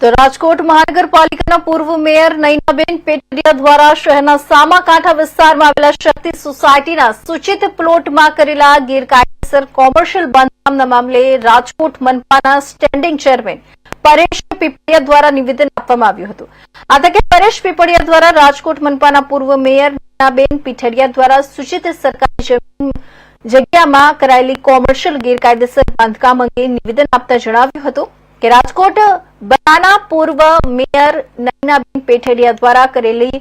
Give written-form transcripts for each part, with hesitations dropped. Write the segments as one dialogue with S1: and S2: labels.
S1: તો રાજકોટ મહાનગરપાલિકાના પૂર્વ મેયર નયનાબેન પેટડિયા દ્વારા શહેરના સામાકાંઠા વિસ્તારમાં આવેલા શક્તિ સોસાયટીના સૂચિત પ્લોટમાં કરેલા ગેરકાયદેસર કોમર્શિયલ બાંધકામના મામલે રાજકોટ મનપાના સ્ટેન્ડિંગ ચેરમેન પરેશ પીપળિયા દ્વારા નિવેદન આપવામાં આવ્યું હતું। આ તકે પરેશ પીપળિયા દ્વારા રાજકોટ મનપાના પૂર્વ મેયર નયનાબેન પેટડિયા દ્વારા સૂચિત સરકારી જગ્યામાં કરાયેલી કોમર્શિયલ ગેરકાયદેસર બાંધકામ અંગે નિવેદન આપતા જણાવ્યું હતું કે રાજકોટ બનાના પૂર્વ મેયર નયનાબેન પેટડિયા દ્વારા કરેલી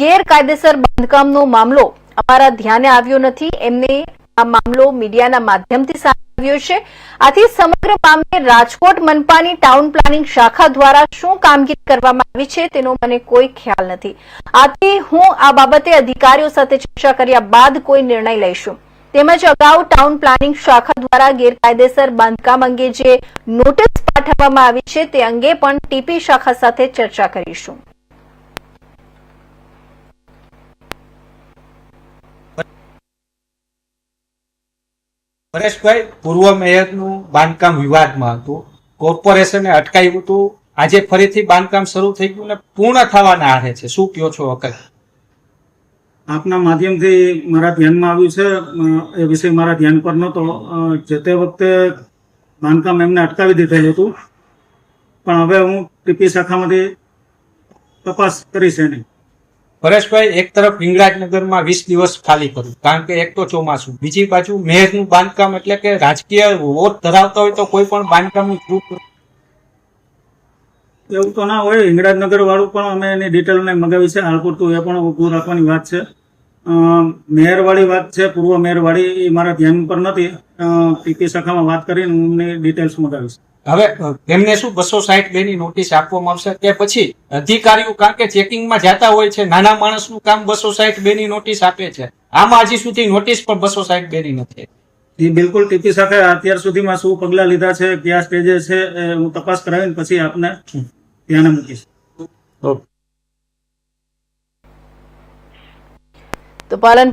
S1: ગેરકાયદેસર બાંધકામનો મામલો અમારા ધ્યાને આવ્યો નથી। એમને આ મામલો મીડિયાના માધ્યમથી સામે આવ્યો છે। આથી સમગ્ર મામલે રાજકોટ મનપાની ટાઉન પ્લાનિંગ શાખા દ્વારા શું કામગીરી કરવામાં આવી છે તેનો મને કોઈ ખ્યાલ નથી। આથી હું આ બાબતે અધિકારીઓ સાથે ચર્ચા કર્યા બાદ કોઈ નિર્ણય લઈશું। તેમજ અગાઉ ટાઉન પ્લાનિંગ શાખા દ્વારા ગેરકાયદેસર બાંધકામ અંગે જે નોટિસ પાઠવવામાં આવી છે તે અંગે પણ ટીપી શાખા સાથે ચર્ચા કરીશું।
S2: પરેશભાઈ, પૂર્વ મેયરનું બાંધકામ વિવાદમાં હતું, કોર્પોરેશને અટકાવ્યું હતું, આજે ફરીથી બાંધકામ શરૂ થઈ ગયું ને પૂર્ણ થવાના આરે છે, શું કહો છો વકીલ?
S3: આપના માધ્યમથી મારા ધ્યાનમાં આવ્યું છે, એ વિષય મારા ધ્યાન પર નહોતો। જે તે વખતે બાંધકામ એમને અટકાવી દીધેલું હતું, પણ હવે હું ટીપી શાખામાંથી તપાસ કરીશ એની।
S2: પરેશભાઈ, એક તરફ હિંગળાજનગરમાં 20 દિવસ ખાલી કર્યું, કારણ કે એક તો ચોમાસું, બીજી બાજુ મેયરનું બાંધકામ એટલે કે રાજકીય વોટ ધરાવતા હોય તો કોઈ પણ બાંધકામનું પ્રૂફ
S3: એવું તો ના હોય। હિંગળાજનગર વાળું પણ અમે એની ડિટેલ મગાવી છે, હાલ પૂરતું એ પણ ઉભું રાખવાની વાત છે। મેયરવાળી વાત છે, પૂર્વ મેયરવાળી, એ મારા ધ્યાન પર નથી। ટીપી શાખામાં વાત કરીને હું એમની ડિટેલ્સ મગાવીશ।
S2: હવે એમને શું 260 ની નોટિસ આપવામાં આવશે કે પછી અધિકારીઓ, કારણ કે ચેકિંગમાં જતા હોય છે, નાના માણસનું કામ 260 ની નોટિસ આપે છે, આમાં હજી સુધી નોટિસ પણ 260 ની નથી।
S3: એ બિલકુલ ટીપી શાખાએ અત્યાર સુધીમાં શું પગલા લીધા છે, કયા સ્ટેજે છે, એ હું તપાસ કરાવીને પછી આપને ધ્યાને મૂકીશ।
S1: તો પાલન